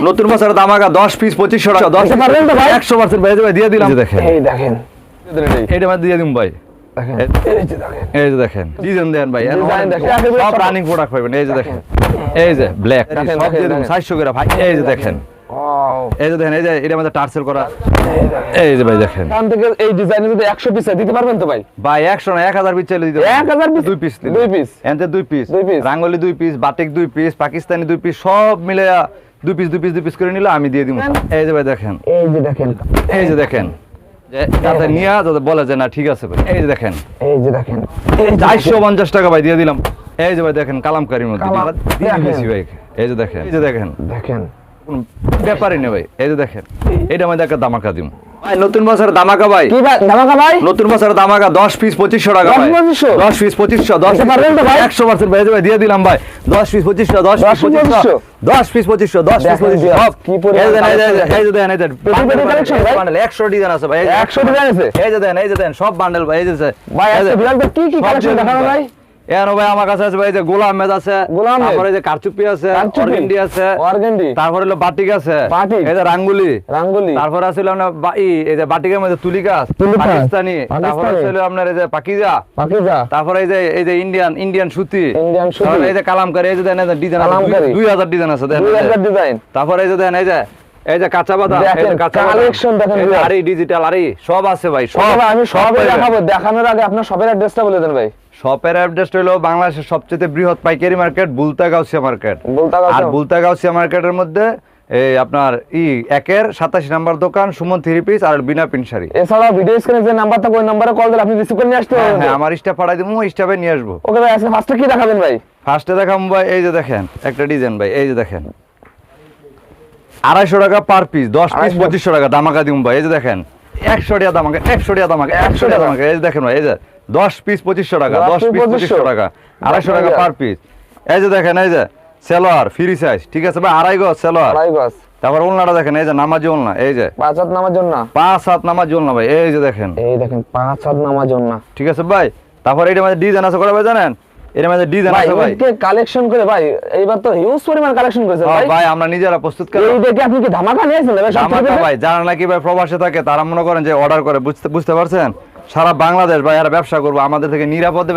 নতুন বছরের ধামাকা 10 পিস 2500 টাকা 10 পারবেন তো ভাই 100% ভাই দিয়ে দিলাম দেখেন এই দেখেন এইটা মানে দিয়ে দিম ভাই দেখেন এই যে দেখেন ডিজাইন দেন ভাই ডিজাইন দেখেন সব রানিং প্রোডাক্ট পাবেন এই যে দেখেন এই যে ব্ল্যাক সব দিয়ে দিম 700 করে ভাই এই যে দেখেন ওয়াও এই যে দেখেন এই যে এটা মধ্যে টার্সেল করা এই যে ভাই দেখেন কান থেকে এই ডিজাইনে যদি 100 পিস দিতে পারবেন তো ভাই ভাই 100 না 1000 পিস চাইলে দিতে 1000 পিস দুই পিস দুই পিস এনতে দুই পিস দুই piece। রাঙ্গলি দুই পিস বাটিক দুই পিস পাকিস্তানি দুই পিস সব মিলে দুই পিস করে নিলে আমি দিয়ে দিব এই যে ভাই দেখেন এই যে দেখেন এই যে দেখেন যে যাতে নিয়া যাতে বলে যে না ঠিক আছে ভাই এই যে দেখেন এই যে দেখেন 450 টাকা ভাই দিয়ে দিলাম এই যে ভাই দেখেন কালামকারীর মধ্যে দিয়ে দেখেন। দিয়েছি ভাই এই যে দেখেন এই যে দেখেন দেখেন কোন ব্যাপারই নেই ভাই এই যে দেখেন এটা আমাদের একটা ধামাকা দিম ভাই নতুন বছরের ধামাকা ভাই কি ভাই ধামাকা ভাই নতুন বছরের ধামাকা 10 পিস 2500 টাকা ভাই 10 পিস 2500 10 পারবেন তো ভাই 100% ভাই ভাই দিয়ে দিলাম ভাই 10 পিস 2500 10 পিস 2500 10 পিস 2500 10 পিস 2500 সব কি পরিমাণ এই যে দেন এই যে collection ভাই? বান্ডেল 100 ডিজাইন আছে ভাই 100 ডিজাইন আছে এই যে দেন সব বান্ডেল ভাই এই যে ভাই আজকে বিলাল ভাই কি কালেকশন দেখাবো ভাই এর ভাই আমার কাছে আছে ভাই যে গোলাম মেদ আছে গোলাম মেদ। তারপরে যে কারচুপি আছে কারচুপি। অর্গেন্ডি আছে অর্গেন্ডি তারপরে হলো বাটিক আছে বাটিক। এই যে রাঙ্গুলি রাঙ্গুলি তারপর আছে আপনার এই যে বাটিকের মধ্যে তুলিকাস তুলিকাস, পাকিস্তানি তারপর পাকিস্তানি। আছে আপনার এই যে পাকিজা পাকিজা তারপরে এই যে ইন্ডিয়ান সুতি ইন্ডিয়ান সুতি। তারপরে এই যে কালামকারী এই যে দেন ডিজাইন আছে কালামকারী। 2000 ডিজাইন আছে দেন 2000 ডিজাইন তারপরে এই যে দেন এই যে কাঁচা বাদাম এই দেখেন, যে কাঁচা collection দেখেন ভাই। আরি ডিজিটাল আরি সব আছে ভাই সব সব আমি সবই পাইবেন। দেখাবো দেখানোর আগে আপনার শপের অ্যাড্রেসটা বলে দেন ভাই শপের অ্যাড্রেস হলো বাংলাদেশের সবচেয়ে বৃহৎ পাইকারি মার্কেট বুলতাগাউসিয়া মার্কেট আর বুলতাগাউসিয়া মার্কেটের মধ্যে এই আপনার একের 87 নাম্বার দোকান সুমন থ্রি পিস আর বিনা পিনসারি এছাড়াও ভিডিও স্ক্রিনে যে নাম্বারটা ওই নাম্বারে কল দিলে আপনি রিসিভ করে নিয়ে আসতে পারবেন হ্যাঁ আমার স্টাফ পাঠাই দেবো স্টাফে নিয়ে আসবো ওকে ভাই আজকে ফার্স্টে কি দেখাবেন ভাই ফার্স্টে দেখাম ভাই এই যে দেখেন একটা ডিজাইন ভাই এই যে দেখেন 250 টাকা পার পিস 10 পিস 2500 টাকা ধামাকা দিম ভাই এই যে দেখেন 100 টাকা ধামাকা 100 টাকা ধামাকা 100 টাকা ধামাকা এই যে দেখেন ভাই এই যে 10 পিস 2500 টাকা 10 পিস 2500 টাকা 250 টাকা পার পিস এই যে দেখেন এই যে সেলোয়ার ফ্রি সাইজ ঠিক আছে ভাই আড়াই গজ সেলোয়ার আড়াই গজ তারপর ওলনাটা দেখেন এই যে নামাজি ওলনা এই যে 5 হাত নামার জন্য 5 হাত নামাজি ওলনা ভাই এই যে দেখেন এই দেখেন 5 হাত নামার জন্য ঠিক আছে ভাই তারপর এইটার মধ্যে ডিজাইন আছে করে ভাই জানেন এর মধ্যে ডিজাইন ভাই আছে ভাই এদিকে কালেকশন করে ভাই এইবার তো হিউজ পরিমাণ কালেকশন করেছেন ভাই ভাই আমরা নিজেরা প্রস্তুত করি এই দেখে আপনি কি ধামাকা নিয়েছেন ভাই সব ধামাকা থেকে ভাই যারা নাকি ভাই প্রবাসে থাকে তারা মনে করেন যে অর্ডার করে বুঝতে পারছেন সারা বাংলাদেশ ভাই এরা ব্যবসা করবো আমাদের থেকে নিরাপদে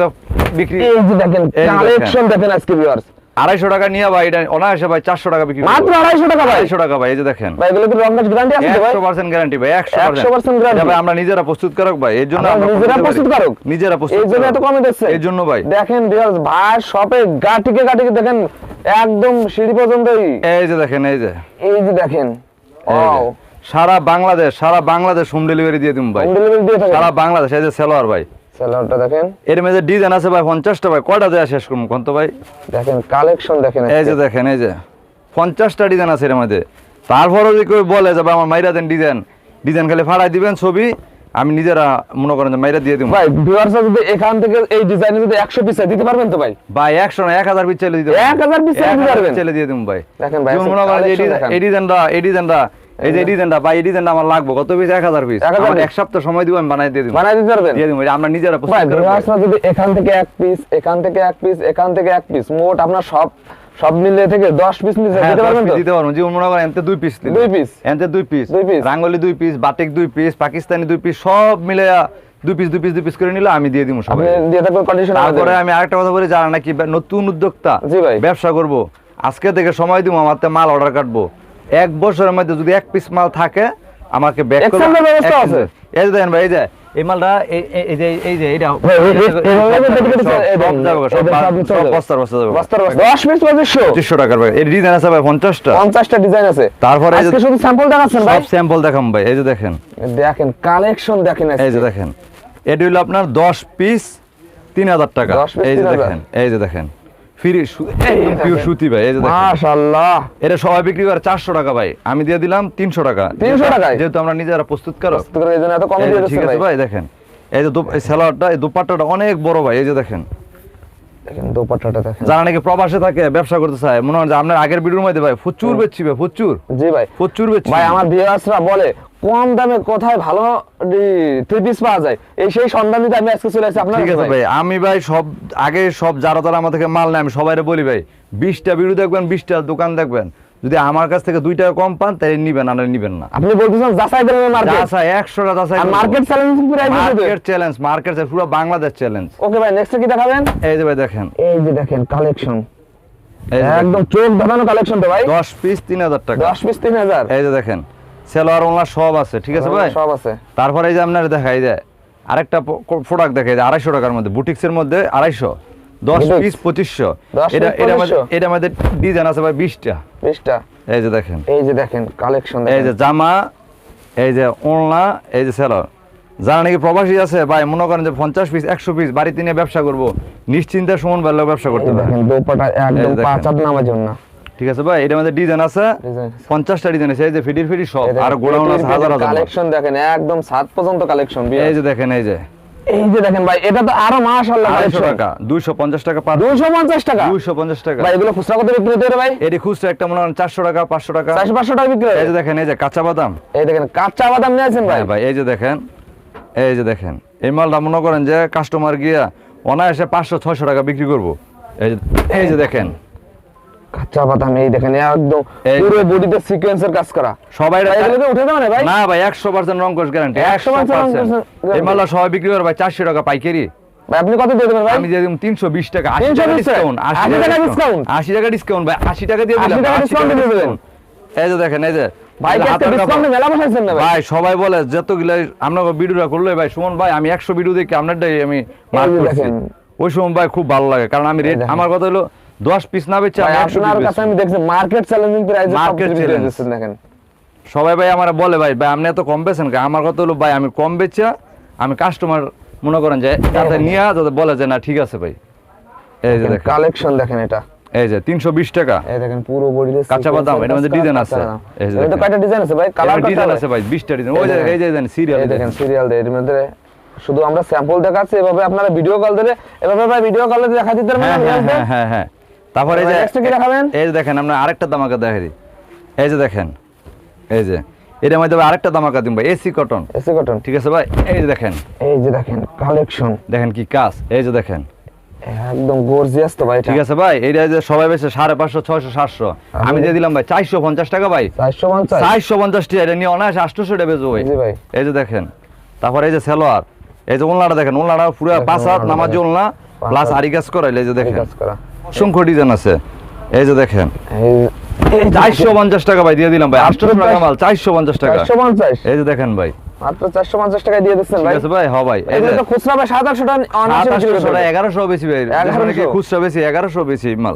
বিক্রি এই যে দেখেন এই যে কালেকশন দেখেন আজকে ভিউয়ার্স 250 টাকা নিয়ে ভাই এটা অনায়াসে ভাই 400 টাকা বিক্রি মাত্র 250 টাকা ভাই 250 টাকা ভাই এই যে দেখেন ভাই এগুলো কি রং কাজ গ্যারান্টি আছে তো ভাই 100% গ্যারান্টি ভাই 100% guarantee। এটা ভাই আমরা নিজেরা প্রস্তুত করক ভাই এর জন্য আপনারা নিজেরা প্রস্তুত করক? নিজেরা প্রস্তুত এই জন্য করক। এত কমে দিচ্ছে এর জন্য ভাই দেখেন ভিউয়ার্স ভাই শপে গাটিকে দেখেন একদম সিঁড়ি পর্যন্তই এই যে দেখেন এই যে দেখেন এই যে। ওয়াও সারা বাংলাদেশ হোম ডেলিভারি দিয়ে দিম ভাই হোম ডেলিভারি দিয়ে থাকেন সারা বাংলাদেশ এই যে সেলোয়ার ভাই সেলারটা দেখেন এর মধ্যে ডিজাইন আছে ভাই 50টা ভাই কয়টা দেয়া শেষ করব কোন তো ভাই দেখেন কালেকশন দেখেন এই যে দেখেন এই যে 50টা ডিজাইন আছে এর মধ্যে তারপরও যদি কেউ বলে যে ভাই আমার মাইরা দেন ডিজাইন খালি ফাড়াই দিবেন ছবি আমি নিজেরা মনে করেন যে মাইরা দিয়ে দিব ভাই ভিউয়ার্স যদি এখান থেকে এই ডিজাইনে যদি 100 পিস দিতে পারবেন তো ভাই ভাই 100 না 1000 পিস চলে দিতে 1000 পিস দিতে পারবেন চলে দিয়ে দিম ভাই দেখেন ভাই যেমন মনে করেন যে এই ডিজাইনটা এই যে ডিজাইনটা ভাই এই ডিজাইনটা আমার লাগবে কত পিস 1000 পিস 1000 আমার এক সপ্তাহ সময় দিব আমি বানাই দিয়ে দিব বানাই দিতে পারবেন দিয়ে দিব আমরা নিজেরা ভাই প্রস্তুত করব ভিউয়ার্স যদি এখান থেকে এক পিস এখান থেকে এক পিস এখান থেকে এক পিস মোট আপনার সব মিলে থেকে 10 পিস নিতে দিতে পারবেন তো দিতে পারবো যেমন মনে করেন এনতে 2 পিস দুই পিস এনতে 2 পিস দুই piece। Rangoli 2 piece batik 2 piece Pakistani 2 piece সব মিলে 2 পিস করে নিলে আমি দিয়ে দিব সবাই আপনি দিয়ে থাকবেন কন্ডিশন তারপরে আমি আরেকটা কথা বলি যারা নাকি নতুন উদ্যোক্তা জি ভাই। ব্যবসা করব আজকে থেকে সময় দিব আমার মাল অর্ডার কাটবো 1 বছরের মধ্যে যদি 1 পিস মাল থাকে আমাকে ব্যাক করে Exchange এর ব্যবস্থা আছে? এই যে দেখেন ভাই এই মালটা এই যে এটা ভাই, সব যাবে, সব বস্তার যাবে। বস্তার 10 পিস 2500 টাকার ভাই এই ডিজাইন আছে ভাই 50টা 50টা ডিজাইন আছে তারপরে এই যে আজকে শুধু স্যাম্পল দেখাচ্ছেন ভাই সব স্যাম্পল দেখাম ভাই এই যে দেখেন দেখেন কালেকশন দেখেন এই যে দেখেন এটা হলো আপনার 10 পিস 3000 টাকা 10 piece এই যে 3000 দেখেন এই যে দেখেন ফ্রি একদম পিওর সুতি ভাই এই যে দেখেন মাশাআল্লাহ এটা সবাই বিক্রি করে 400 টাকা ভাই আমি দিয়ে দিলাম 300 টাকা 300 টাকায়? যেহেতু আমরা নিজেরা প্রস্তুত করো এই জন্য এত কম দিয়ে ঠিক দিচ্ছেন আছে ভাই ভাই দেখেন এই যে এই সালোয়ারটা এই দুপাট্টাটা অনেক বড় ভাই এই যে দেখেন দেখেন দোপাট্টাটা দেখেন যারা নাকি প্রবাসে থাকে ব্যবসা করতে চায় মনে হয় যে আপনার আগের ভিডিওর মধ্যে ভাই প্রচুর বেচছি ভাই জি ভাই প্রচুর বেচছি ভাই আমার ভিউয়ার্সরা বলে কম দামে কোথায় ভালো থ্রি পিস পাওয়া যায় এই সেই সন্ধান নিতে আমি আজকে চলে আসছি আপনার ঠিক আছে ভাই আমি ভাই যারা আমার থেকে মাল নেয় আমি সবাইরে বলি ভাই 20টা ভিডিও দেখবেন 20টা দোকান দেখবেন যদি আমার কাছ থেকে 2 টাকা কম পান তাহলে নিবেন, আর নিবেন না। আপনি বলতেছেন যাচাই করে মার্কেট, যাচাই 100 টাকা যাচাই, আর market challenge price market challenge, market পুরো বাংলাদেশ চ্যালেঞ্জ। ওকে ভাই, নেক্সট কি দেখাবেন? এই যে ভাই দেখেন, এই যে দেখেন কালেকশন, এই যে একদম চোখ ধাঁধানো কালেকশন তো ভাই। 10 পিস 3000 টাকা, 10 পিস 3000। এই যে দেখেন সেলোয়ার ওনলা সব আছে, ঠিক আছে ভাই, সব আছে। তারপরে এই যে আপনার দেখাই যায় আরেকটা প্রোডাক্ট দেখাই যায় 250 টাকার মধ্যে, বুটিক্সের মধ্যে 250, 10 পিস 2500। 10 এটা পিস 2500? এটা মধ্যে ডিজাইন আছে ভাই 20টা। 20টা। এই যে দেখেন, এই যে দেখেন কালেকশন, এই যে জামা, এই যে ওড়না, এই যে সেলোয়ার। যারা নাকি প্রবাসী আছে ভাই, মনে করেন যে 50 পিস 100 পিস বাড়িতে নিয়ে ব্যবসা করব, নিশ্চিন্তে সুমন ভাইয়ের ব্যবসা করতে পারেন। দেখেন দোপাটা একদম দেখেন। 5 হাত নামার জন্য, ঠিক আছে ভাই, এটার মধ্যে ডিজাইন আছে ডিজাইন 50টা ডিজাইন আছে, এই যে ফিডির ফিডি সব, আর গোডাউন আছে হাজার হাজার। কালেকশন দেখেন একদম 7 পর্যন্ত কালেকশন। এই যে দেখেন, এই যে এই যে দেখেন ভাই, এটা তো আরো মাশাআল্লাহ 250 কালেকশন। টাকা, 250 টাকা পার, 250 টাকা, 250 টাকা ভাই এগুলো খুচরা কত বিক্রি হতে পারে ভাই? এটি খুচরা একটা মনে করেন 400 টাকা 500 টাকা, 400-500 টাকা বিক্রি হয়। এই যে দেখেন, এই যে কাঁচা বাদাম, এই দেখেন কাঁচা বাদাম নিয়েছেন ভাই। হ্যাঁ ভাই, এই যে দেখেন, এই যে দেখেন, এই মালটা মনে করেন যে কাস্টমার গিয়া অনায়াসে 500-600 টাকা বিক্রি করবো। এই যে দেখেন কাঁচা বাদাম, এই দেখেন একদম এই- পুরো বডিতে সিকোয়েন্সের কাজ করা। সবাই ভাই এগুলোকে উঠে যাবে না ভাই? না ভাই 100% রং কোর্স গ্যারান্টি, 100% রং কোর্স 100%। guarantee। এই মালটা সবাই বিক্রি করে ভাই 400 টাকা পাইকারি, ভাই আপনি কত দিয়ে দেবেন ভাই? আমি দিয়ে দিলাম 320 টাকা, 80 টাকা 320 ডিসকাউন্ট, 80 টাকা discount? 80 টাকা ডিসকাউন্ট ভাই, 80 টাকা দিয়ে দিলাম, 80 টাকা discount দিয়ে দিবেন। এই যে দেখেন, এই যে ভাই কি একটা হাতের কাপড়। ডিসকাউন্টে মেলা বসাইছেন না ভাই? ভাই সবাই বলে যতগুলা আমরা ভিডিওটা করলে ভাই সুমন ভাই আমি 100 ভিডিও দেখি আপনারটাই আমি মার্ক এই যে করছি। দেখেন। ওই সময় ভাই খুব ভালো লাগে, কারণ আমি রেট, দেখেন। আমার কথা হলো 10 পিস না বেচে ভাই আমি 100 আপনার পিস কাছে বেচি। আমি দেখছি মার্কেট চ্যালেঞ্জিং প্রাইসে সব Market বিক্রি challenge। দিচ্ছেন দেখেন। সবাই ভাই আমার বলে ভাই আপনি এত কম বেচেন কেন? আমার কথা হলো ভাই আমি কম বেচা, আমি কাস্টমার মনে করেন যে যাতে নিয়ে যাতে বলে যে না ঠিক আছে ভাই। এই যে দেখেন, কালেকশন দেখেন এটা। এই যে 320 টাকা, এই দেখেন পুরো বডিতে কাঁচা বাদাম, এটার মধ্যে ডিজাইন আছে। এই যে এটা দেখেন। কয়টা ডিজাইন আছে ভাই? কালার ডিজাইন আছে ভাই 20টা ডিজাইন, ওই যে এই যে সিরিয়াল এই দেখেন সিরিয়াল এর মধ্যে শুধু আমরা স্যাম্পল দেখাচ্ছি, এভাবে আপনারা ভিডিও কল দিলে এভাবে ভাই ভিডিও কলে দেখা দিতে পারবেন। হ্যাঁ হ্যাঁ হ্যাঁ। তারপরে এই যে Next কি দেখাবেন? এই যে দেখেন আমরা আরেকটা দামাকা দেখাই দিই, এই যে দেখেন, এই যে এটার মধ্যে আরেকটা দামাকা দিন ভাই, এসি কটন, এসি কটন। ঠিক আছে ভাই, এই যে দেখেন, এই যে দেখেন কালেকশন দেখেন কি কাজ, এই যে দেখেন, একদম গর্জিয়াস তো ভাই এটা। ঠিক আছে ভাই, এইটা যে সবাই বেচে 550, 600, 700, আমি দিয়ে দিলাম ভাই 450 টাকা ভাই, 450। 450 টাকা, এটা নিয়ে অনায়াসে 800 টাকা বেচবো ভাই। জি ভাই। এই যে দেখেন, তারপরে এই যে সেলোয়ার, এই যে ওলনাটা দেখেন, ওলনাটা পুরো দেখেন, 5 হাত ওলনাটা নামাজ দেখেন। ওলনা 5 প্লাস হাত। আরি কাজ করাইলে, এই যে এই দেখেন কাজ করা। অসংখ্য ডিজাইন আছে। এই যে দেখেন এই 450 টাকা ভাই দিয়ে দিলাম ভাই, 800 টাকা মাল 450 টাকা। 450 এই যে দেখেন ভাই, মাত্র 450 টাকায় দিয়ে দিচ্ছেন ঠিক ভাই। আছে ভাই, হ্যাঁ ভাই, এই যে এগুলো তো খুচরা ভাই 700 টাকা অনায়াসে বিক্রি 700 করতে টাকা, পারবেন। 1100 বেশি ভাই, 1100 মানে কি খুচরা বেশি, 1100 বেশি মাল।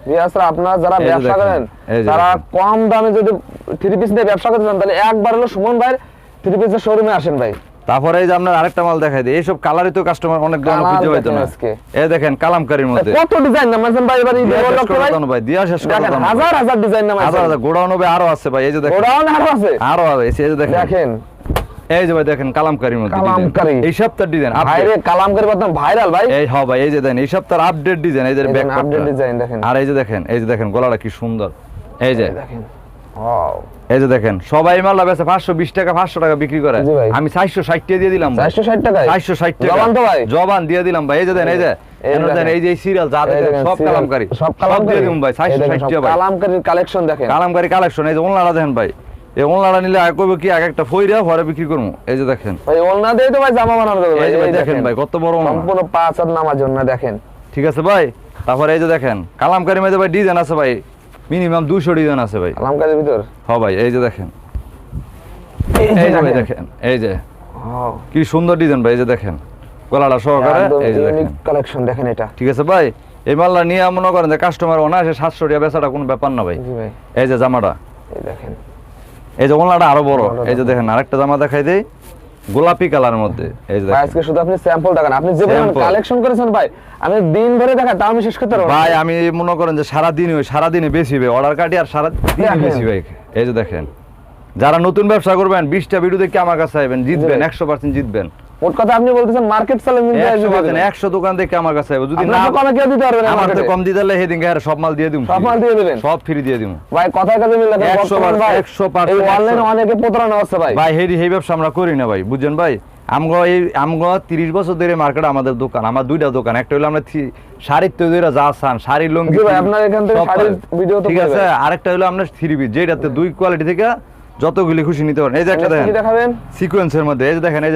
বিয়াসরা আপনারা যারা এই যে ব্যবসা দেখেন, করেন এই যে তারা দেখেন। কম দামে যদি থ্রি পিস দিয়ে ব্যবসা করতে চান তাহলে একবার হলো সুমন ভাইয়ের থ্রি পিসের শোরুমে আসেন ভাই। তারপরে এই যে আপনার আরেকটা মাল দেখাই দিই, এইসব কালারই তো কাস্টমার অনেক ধরনের কালার খুঁজে পাইতো দেখেন না। আজকে। এই দেখেন কালামকারীর মধ্যে কত ডিজাইন নামাছেন ভাই এবার ঈদের দিয়া শেষ উপলক্ষে করা ভাই। দাও না ভাই, দিয়া শেষ করা দেখেন দাও না ভাই। হাজার হাজার ডিজাইন হাজার নামাছেন। হাজার গোডাউন হবে, আরো আছে ভাই, এই যে দেখেন গোডাউন আরো আছে। আরো আছে, এই যে দেখেন, দেখেন এই যে ভাই দেখেন কালামকারীর মধ্যে design। কালামকারী। এই সপ্তাহের ডিজাইন ভাইরে কালামকারী বর্তমান ভাইরাল ভাই। এই হ্যাঁ ভাই, এই যে দেখেন এই সপ্তাহের আপডেট ডিজাইন, এই যে ব্যাক আপডেট ডিজাইন দেখেন। আর এই যে দেখেন, এই যে দেখেন গলাটা কি সুন্দর, এই যে দেখেন ওয়াও এই যে দেখেন সবাই মাল বেচে 520 টাকা 500 টাকা বিক্রি করে, জি ভাই। আমি 460 টাকা দিয়ে দিলাম ভাই, 460 টাকায় 460 টাকা জবান তো ভাই। জবান দিয়ে দিলাম ভাই। এই যে দেন, এই যে এই এখানে দেন, দেখেন। এই যে সিরিয়াল যা এই দেখেন দেখেন, সব serial, কালামকারী, সব সব দিয়ে কালামকারী দিম ভাই, এই দেখেন, 460 সব টাকা ভাই। কালামকারীর কালেকশন দেখেন। কালামকারী কালেকশন, এই যে ওনলাটা দেখেন ভাই, এই ওনলাটা নিলে আর কইব কি এক একটা ফইরা ঘরে বিক্রি করবো। এই যে দেখেন, ভাই ওলনা দিয়ে তো ভাই জামা বানানো যাবে ভাই। এই যে ভাই এই দেখেন ভাই কত বড় ওলনা, সম্পূর্ণ 5 হাত নামার জন্য দেখেন। ঠিক আছে ভাই। তারপরে এই যে দেখেন কালামকারী মধ্যে ভাই ডিজাইন আছে ভাই, মিনিমাম 200 ডিজাইন আছে ভাই। কালামকারীর ভিতর হ্যাঁ ভাই, এই যে দেখেন, এই এই যে ভাই দেখেন, এই যে ওয়াও কি সুন্দর ডিজাইন ভাই, এই যে দেখেন গলাটা সহকারে, একদম এই যে ইউনিক দেখেন, কালেকশন দেখেন এটা। ঠিক আছে ভাই। এই মালটা নিয়ে মনে করেন যে কাস্টমার অনায়াসে 700 টাকা বেচাটা কোনো ব্যাপার না ভাই। জি ভাই এই যে জামাটা, এই দেখেন এই যে ওনাটা আরো বড়, ওনাটা এই যে দেখেন আরেকটা জামা দেখাই দেই গোলাপি কালারের মধ্যে, এই যে ভাই দেখেন আজকে শুধু আপনি স্যাম্পল দেখান, আপনি যে পরিমাণ Sample। কালেকশন করেছেন ভাই আমি দিন ধরে দেখা তাও আমি শেষ করতে পারবো না। ভাই। আমি মনে করেন যে সারাদিনে বেশি ভাই অর্ডার কাটি, আর সারাদিনে দেখেন। বেশি ভাই। এই যে দেখেন যারা নতুন ব্যবসা করবেন 20টা ভিডিও দেখে আমার কাছে আইবেন, জিতবেন, ভাই। 100% জিতবেন, মোট কথা আপনি বলতেছেন মার্কেট চ্যালেঞ্জিং 100%। 100 দোকান দেখে আমার কাছে আইবেন, যদি না কমে কেউ দিতে পারবে না আমার তো মার্কেটে। কম দিতে হলে সেদিন গায়ে সব মাল দিয়ে দিম, সব মাল দিয়ে দিবেন। সব ফ্রি দিয়ে দিম ভাই কথার কাছে মিল রাখেন 100% বর্তমান ভাই 100% এই অনলাইনে অনেকে প্রতারণা হচ্ছে ভাই। ভাই। এই ব্যবসা আমরা করি না ভাই, বুঝছেন ভাই। আমগো 30 বছর ধরে মার্কেট আমাদের দোকান, আমার দুইটা দোকান, একটা হলো আমরা শাড়ির তৈরি যা চান, শাড়ির লুঙ্গি, ভাই আপনার এখান থেকে শাড়ির ভিডিও তো ঠিক আছে, আরেকটা হলো আমরা থ্রি পিস, যেটাতে দুই কোয়ালিটি থেকে যতগুলি খুশি নিতে পারেন। এই যে একটা দেখেন দেখাবেন সিকোয়েন্সের মধ্যে, এই যে দেখেন, এই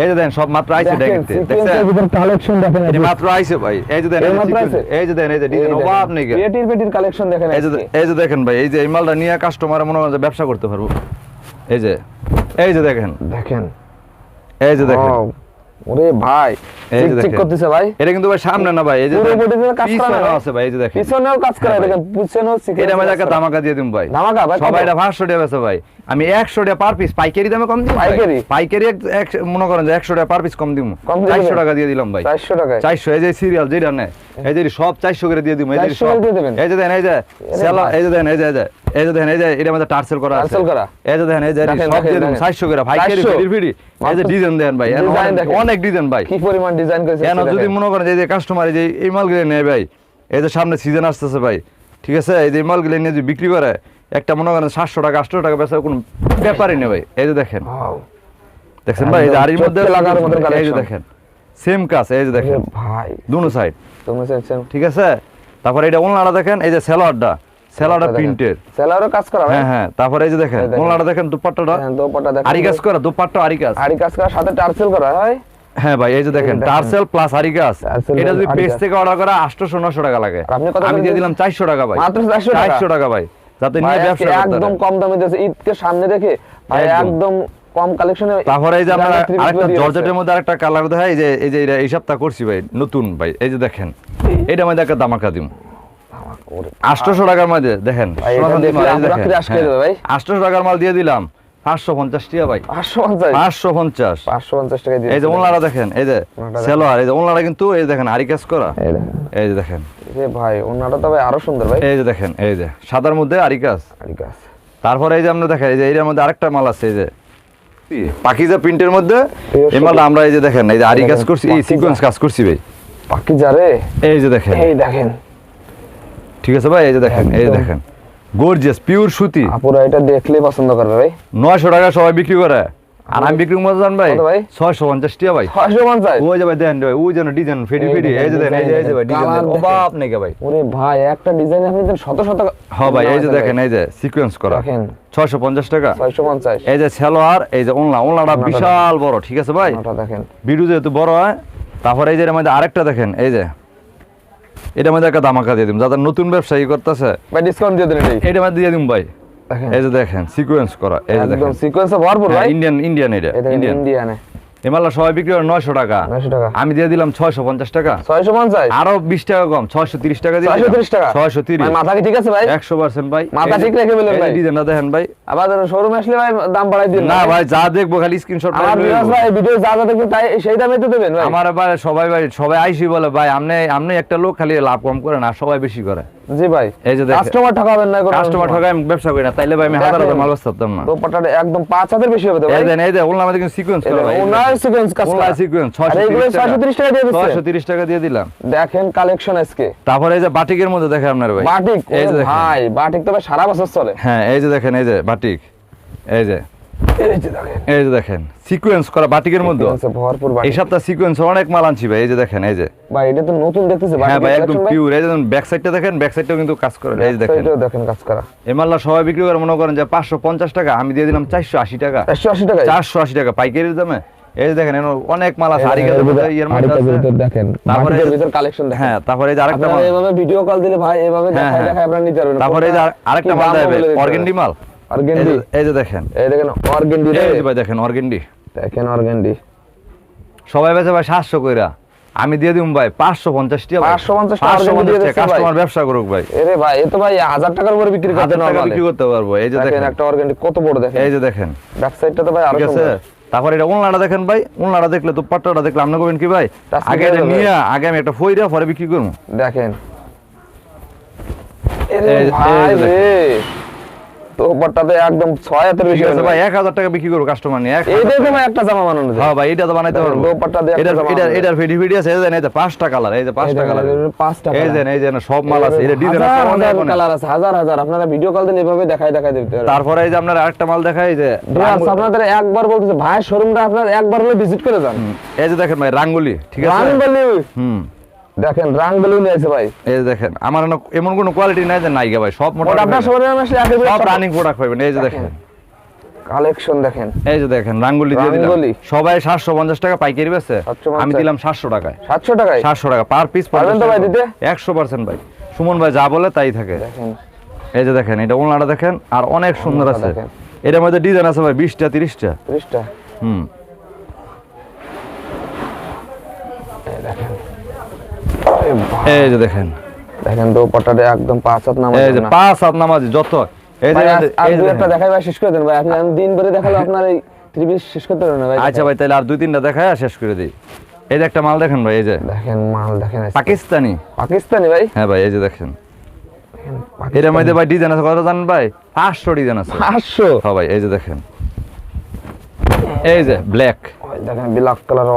যে দেখেন সব মাত্র আইছে দেখতে, সিকোয়েন্সের ভিতর কালেকশন দেখেন, এই মাত্র আইছে ভাই, এই যে দেখেন, এই যে দেখেন, এই যে ডিজাইন অভাব নেই, পেটির কালেকশন দেখেন, এই যে দেখেন ভাই, এই যে এই মালটা নিয়ে কাস্টমার মনে হয় যে ব্যবসা করতে পারবো। এই যে দেখেন, এই যে দেখেন, ওরে ভাই চিক করতেছে ভাই, এটা কিন্তু ভাই সামনে না ভাই, এই যে পুরো বডিতে কাজ করা আছে ভাই, এই যে দেখেন পিছনেও কাজ করা, দেখেন পিছনেও সিকোয়েন্স, এটা আমি একটা ধামাকা দিয়ে দিম ভাই, ধামাকা ভাই, সবাই এটা 500 টাকা বেচে ভাই, আমি 100 টাকা পার পিস পাইকারি দামে কম দিই, পাইকারি মনে করেন যে 100 টাকা পার পিস কম দিমু, 400 টাকা দিয়ে দিলাম ভাই, 400 টাকা, 400, এই যে সিরিয়াল যেটা নেয়, এই যে সব 400 করে দিয়ে দিমু, এই যে সব, এই যে দেন, এই যে সেলা, এই যে দেন, এই যে দেখেন, এই যে এটা মধ্যে টার্সেল করা আছে, এই যে দেখেন, এই যে সব দিয়ে দিমু 400 করে পাইকারি ফিরি, এই যে ডিজাইন দেন ভাই, অনেক ডিজাইন ভাই, কি পরিমাণ ডিজাইন করেছে, কেন যদি মনে করেন যে কাস্টমার এই মালগুলো নেয় ভাই, এই যে সামনে সিজন আসতেছে ভাই, ঠিক আছে, এই যে মালগুলো নিয়ে যে বিক্রি করে, একটা মনে করেন 700 টাকা 800 টাকা বেচা কোনো ব্যাপারই নেই ভাই। এই যে দেখেন, দেখছেন ভাই, এই যে আরির মধ্যে লাগার মতো, এই যে দেখেন সেম কাজ, এই যে দেখেন ভাই দুনো সাইড, ঠিক আছে। তারপর এটা ওনারা দেখেন, এই যে সেলোয়ারটা প্রিন্টের, সেলোয়ারও কাজ করা, হ্যাঁ। তারপর এই যে দেখেন ওনারা দেখেন দুপাট্টাটা, দেখেন আরি কাজ করা, দুপাট্টা আরি কাজ করা, সাথে টার্সেল করা হয়, হ্যাঁ ভাই, এই যে দেখেন টার্সেল প্লাস আরি কাজ, এটা যদি পেজ থেকে অর্ডার করা 800-900 টাকা লাগে, আমি দিয়ে দিলাম 400 টাকা ভাই, মাত্র 400 টাকা ভাই, যাতে নিয়ে ব্যবসা করতে একদম কম দামে দিয়েছে, ঈদকে সামনে রেখে ভাই একদম কম কালেকশনে। তারপরে এই যে আমরা আরেকটা জর্জেটের মধ্যে আরেকটা কালার দেখাই, এই যে এই সপ্তাহ করছি ভাই নতুন ভাই, এই যে দেখেন, এটা মধ্যে একটা ধামাকা দিম 800 টাকার মধ্যে, দেখেন 800 টাকার মাল দিয়ে দিলাম 550 টাকা ভাই, 550 টাকা দিয়ে। এই যে ওনারা দেখেন, এই যে সেলোয়ার, এই যে ওনারা কিন্তু এই দেখেন আরি কাজ করা, এই যে দেখেন, এই ভাই ওনাটা তো ভাই আরো সুন্দর ভাই, এই যে দেখেন, এই যে সাদার মধ্যে আরি কাজ। তারপরে এই যে আমরা দেখেন, এই যে এর মধ্যে আরেকটা মাল আছে, এই যে পাকিজা প্রিন্টের মধ্যে, এই মালটা আমরা এই যে দেখেন, এই যে আরি কাজ করছি, এই সিকোয়েন্স কাজ করছি ভাই, পাকিজা রে, এই যে দেখেন, ঠিক আছে ভাই, এই যে দেখেন, এই যে দেখেন গর্জিয়াস পিওর সুতি, আপুরা এটা দেখলে পছন্দ করবে ভাই, 900 টাকা সবাই বিক্রি করে, আর আমি বিক্রি করব জান ভাই 650 টাকা ভাই, 650, ওই যে ভাই দেন ভাই, ওই যেন ডিজাইন ফেডি, এই যে দেন, এই যে ভাই ডিজাইন অভাব নেই ভাই, ওরে ভাই একটা ডিজাইন আপনি দেন শত শত, হ্যাঁ ভাই, এই যে দেখেন, এই যে সিকোয়েন্স করা দেখেন 650 টাকা, 650, এই যে সালোয়ার, এই যে ওনলাটা বিশাল বড়, ঠিক আছে ভাই, ওটা দেখেন ভিডিও যেহেতু বড় হয়। তারপরে এই যে এর মধ্যে আরেকটা দেখেন, এই যে এটা মধ্যে একটা ধামাকা দিয়ে দিম, যাদের নতুন ব্যবসায়ী করতেছে ভাই ডিসকাউন্ট দিয়ে দেন, এটা মধ্যে দিয়ে দিম ভাই, এই যে দেখেন সিকোয়েন্স করা, এই যে দেখেন সিকোয়েন্সে ভরপুর ভাই, ইন্ডিয়ান এটা ইন্ডিয়ানে, এমালা সবাই বিক্রি করে 900 টাকা, আমি দিয়ে দিলাম 650 টাকা, 650, আরো 20 টাকা কম, 630 টাকা দিয়ে 630 টাকা, 630 ভাই মাথা কি ঠিক আছে ভাই, 100% ভাই, মাথা ঠিক রেখে বলেন ভাই, ডিজাইনটা দেখেন ভাই, আবার শোরুমে আসলে ভাই দাম বাড়াই দিন না ভাই, যা দেখবো খালি স্ক্রিনশট মারবেন, আমার ভিউয়ার্স ভাই ভিডিও যা দেখবেন তাই সেই দামে তো দেবেন ভাই, আমার ভাই সবাই আইসি বলে ভাই আপনি একটা লোক খালি লাভ কম করে না, সবাই বেশি করে, জি ভাই, এই যে দেখেন কাস্টমার ঠকাবেন না, কাস্টমার ঠকায় আমি ব্যবসা করি না, তাইলে ভাই আমি হাজার মাল বেচতাম না, দোপাট্টাটা একদম 5000 বেশি হবে তো ভাই, এই যে ওনলা মধ্যে কিন্তু সিকোয়েন্স করা ভাই, ওনার সিকোয়েন্স কাজ করা, সিকোয়েন্স 630 টাকা দিয়ে দিচ্ছেন, 630 টাকা দিয়ে দিলাম, দেখেন কালেকশন আজকে। তারপরে এই যে বাটিকের মধ্যে দেখেন আপনার ভাই, বাটিক, এই যে ভাই বাটিক তো ভাই সারা বছর চলে, হ্যাঁ এই যে দেখেন, এই যে বাটিক, এই যে দেখেন সিকোয়েন্স করা বাটিকের মধ্যে ভরপুর বাটিক, এই সপ্তাহ সিকোয়েন্স অনেক মাল আনছি ভাই, এই যে দেখেন, এই যে ভাই এটা তো নতুন দেখতেছি, হ্যাঁ ভাই একদম পিওর, এই যে ব্যাক সাইডটা দেখেন, ব্যাক সাইডটাও কিন্তু কাজ করে, এই যে দেখেন, এটাও দেখেন কাজ করা, এই মালটা সবাই বিক্রি করে মনে করেন যে 550 টাকা, আমি দিয়ে দিলাম 480 টাকা, 480 টাকা পাইকারির দামে, এই যে দেখেন অনেক মাল আছে, আরিকার ভিতরে এর মধ্যে আছে দেখেন, তারপরে এর ভিতর কালেকশন দেখেন, হ্যাঁ তারপরে এই যে আরেকটা মাল, এইভাবে ভিডিও কল দিলে ভাই এইভাবে দেখায় আপনারা নিতে পারবেন, তারপরে এই যে আরেকটা মাল দেবে অর্গেন্ডি মাল, অর্গেন্ডি, এই যে দেখেন, অর্গেন্ডি, এই যে ভাই দেখেন অর্গেন্ডি, সবাই বেচে ভাই 700 কইরা, আমি দিয়ে দিম ভাই 550 টাকা, 550 টাকা কাস্টমার ব্যবসা করুক ভাই, আরে ভাই এ তো ভাই 1000 টাকার উপরে বিক্রি করতে না, বিক্রি করতে পারবো, এই যে দেখেন একটা অর্গেন্ডি কত বড় দেখেন, এই যে দেখেন ব্যাক সাইডটা তো ভাই আরো সুন্দর, তারপর এটা ওনলাটা দেখেন ভাই, ওনলাটা দেখলে তো পাট্টাটা দেখলে আপনি কইবেন কি ভাই আগে এটা নিয়ে আগে আমি একটা ফইরা পরে বিক্রি করব, দেখেন এই ভাই রে দোপাট্টাতে একদম 6 হাতের বেশি ঠিক আছে হবে ভাই 1000 টাকা বিক্রি করবো কাস্টমার নিয়ে এইটাই তো ভাই একটা জামা বানানো যায়। হ্যাঁ ভাই এটা তো বানাইতে দেখেন, পারবো দোপাট্টা দিয়ে একটা জামা বানানো যায়। এটার ভিডি আছে এই যে 5টা কালার এই যে 5টা কালার পাঁচটা এই যে এই যে সব মাল আছে এটা ডিজাইন আছে অনেক অনেক। কালার আছে, হাজার হাজার। আপনারা ভিডিও কল দিয়ে এভাবে দেখাই দিতে পারেন। তারপরে এই যে আপনার আরেকটা মাল দেখাই যে ভিউয়ার্স, আপনাদের একবার বলতেছে ভাই শোরুমটা আপনারা একবার হলে ভিজিট করে যান। এই যে দেখেন ভাই রাঙ্গুলি, ঠিক আছে রাঙ্গুলি, দেখেন রাঙ্গুলি নিয়েছে ভাই। এই যে দেখেন আমার এমন কোনো কোয়ালিটি নাই যে নাই গে ভাই, সব মোটামুটি আপনার শোরুমে আসলে একেবারে সব রানিং প্রোডাক্ট পাবেন। এই যে দেখেন কালেকশন দেখেন, এই যে দেখেন রাঙ্গুলি দিয়ে দিলাম রাঙ্গুলি। সবাই 750 টাকা পাইকারি বেচে, 750 আমি দিলাম 700 টাকায়। 700 টাকায় 700 টাকা পার পিস পারবেন তো ভাই দিতে? 100% ভাই। সুমন ভাই যা বলে তাই থাকে। দেখেন এই যে দেখেন এটা ওনাটা দেখেন আর অনেক সুন্দর ওড়নাটা আছে। দেখেন। এটার মধ্যে ডিজাইন আছে ভাই 20টা 30টা। 30টা হুম এই দেখেন। আরে ভাই, এই যে দেখেন দেখেন দোপাট্টাটা একদম 5 হাত নামাজ। এই যে 5 হাত নামাজি যত এই যে আর এই যে দুই একটা দেখেন। দেখাই ভাই শেষ করে দেন ভাই। আপনি দিন ভরে দেখালে আপনার এই 3 পিস শেষ করতে পারবেন না ভাই। আচ্ছা ভাই তাহলে আর 2-3টা দেখায় শেষ করে দিই। এই যে একটা মাল দেখেন ভাই, এই যে দেখেন মাল দেখেন, পাকিস্তানি। পাকিস্তানি ভাই। হ্যাঁ ভাই এই যে দেখেন এর মধ্যে ভাই ডিজাইন আছে কত জানেন ভাই? 500 ডিজাইন আছে। 500 হ্যাঁ ভাই এই যে দেখেন এই যে ব্ল্যাক, ওই দেখেন ব্ল্যাক কালার,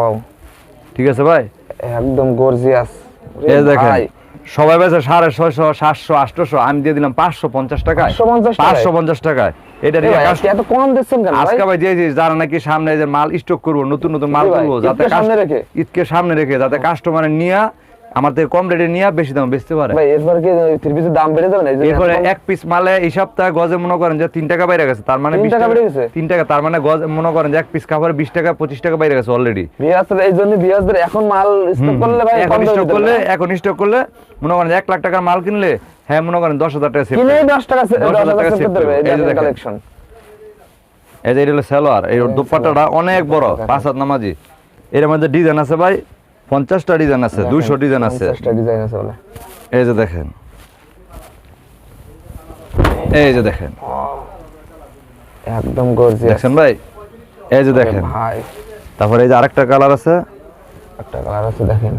ঠিক আছে ভাই একদম গর্জিয়াস। এই যে দেখেন সবাই বেচে 650 700 800, আমি দিয়ে দিলাম 550 টাকায়। 550 টাকায় এটা দিয়ে এত কম দিচ্ছেন কেন ভাই? আজকে ভাই দিয়েছি যারা নাকি সামনে যে মাল স্টক করবো, নতুন নতুন মাল জি ভাই, করবো, যাতে ঈদকে সামনে রেখে। ঈদকে সামনে রেখে যাতে কাস্টমারের নিয়ে আমার থেকে কম রেটে নিয়ে বেশি দাম বেচতে পারে। ভাই এরপর কি 3 পিসের দাম বেড়ে যাবে না? এই যে এরপরে এক পিস মালে এই সপ্তাহে গজে মনে করেন যে 3 টাকা বাইরে গেছে, তার মানে 3 টাকা বেড়ে গেছে? 3 টাকা, তার মানে গজ মনে করেন যে এক পিস কাপড়ে 20 টাকা 25 টাকা বাইরে গেছে অলরেডি। ভিউয়ার্সদের এই জন্য ভিউয়ার্সদের এখন মাল স্টক করলে ভাই এখন স্টক করলে মনে করেন 1 লাখ টাকার মাল কিনলে হ্যাঁ মনে করেন 10,000 টাকা সেভ কিনে 10 টাকা 10,000 টাকা সেভ করতে পারবে। এই এই যে যে দেখেন। কালেকশন, এই যে এটা হলো সালোয়ার, এই দোপাট্টাটা অনেক বড় 5 হাত নামাজি। এর মধ্যে ডিজাইন আছে ভাই 50টা ডিজাইন আছে, 200 ডিজাইন আছে। 50টা ডিজাইন আছে বলে। এই যে দেখেন এই যে দেখেন একদম গর্জিয়াস দেখছেন ভাই, এই যে দেখেন। ভাই তারপরে এই যে আরেকটা কালার আছে, একটা কালার আছে দেখেন।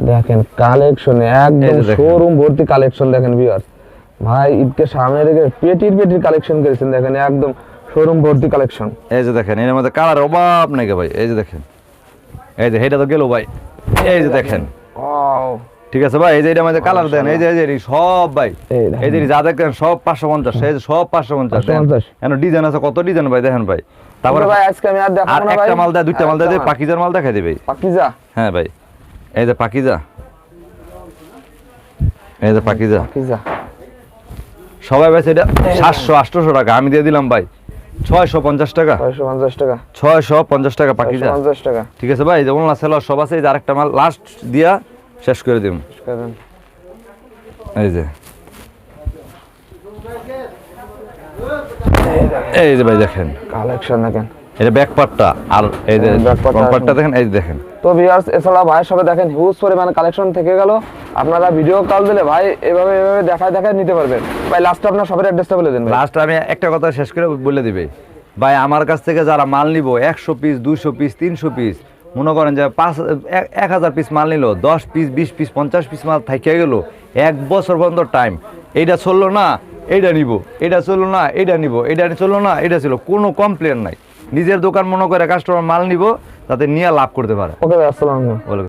দেখেন কালেকশন এই একদম যে দেখেন। শোরুম ভর্তি কালেকশন দেখেন ভিউয়ার্স। ভাই ঈদকে সামনে রেখে পেটির কালেকশন করেছেন দেখেন, একদম শোরুম ভর্তি কালেকশন। এই যে দেখেন এর মধ্যে কালার অভাব নাকি ভাই। এই যে দেখেন এই যে এটা তো গেল ভাই, এই যে দেখেন ওয়াও, ঠিক আছে ভাই। এই যে এটার মধ্যে কালার দেন, এই যে এই সব ভাই এই দেখেন। এই যে যা দেখেন সব 550, এই যে সব 550 550 এখন ডিজাইন আছে কত ডিজাইন ভাই দেখেন ভাই। তারপরে ভাই আজকে আমি আর আর দেখাবো না ভাই। একটা মাল দেয়, দুইটা মাল দেয়, আরেকটা মাল। পাকিজার মাল দেখাই দিবে। পাকিজা, হ্যাঁ ভাই এই যে পাকিজা, এই যে পাকিজা পাকিজা সবাই বেচে এটা 700 800 টাকা, আমি দিয়ে দিলাম ভাই 650 টাকা। 650 টাকা, 650 টাকা পাকিজা, 650 টাকা। ঠিক আছে ভাই। যে ওনলা সেলার সব আছে, এই যে আরেকটা মাল লাস্ট দিয়া শেষ করে দিম। করেন। এই যে এই যে ভাই দেখেন কালেকশন দেখেন। এটা ব্যাক পার্টটা আর এই যে back part টা ফ্রন্ট পার্টটা দেখেন, এই যে দেখেন। তো ভিউয়ার্স এছাড়া ভাইয়ের সাথে দেখেন হিউজ পরিমাণে কালেকশন থেকে গেল। আপনারা ভিডিও কল দিলে ভাই এভাবে দেখায় নিতে পারবেন। ভাই লাস্টে আপনার শপের অ্যাড্রেসটা বলে দেন ভাই। লাস্ট আমি একটা কথা শেষ করে বলে দিবে ভাই, আমার কাছ থেকে যারা মাল নিব 100 পিস 200 পিস 300 পিস, মনে করেন যে 1000 পিস মাল নিল, 10 পিস 20 পিস 50 পিস মাল থাইকে গেল, 1 বছর পর্যন্ত টাইম। এইটা চললো না এইটা নিব, এটা চললো না এইটা নিব, এটা চললো না এটা ছিল, কোনো কমপ্লেন নাই। নিজের দোকান মনে করে কাস্টমার মাল নিব যাতে নিয়ে লাভ করতে পারে। ওকে ভাই, আসসালামু আলাইকুম। বলে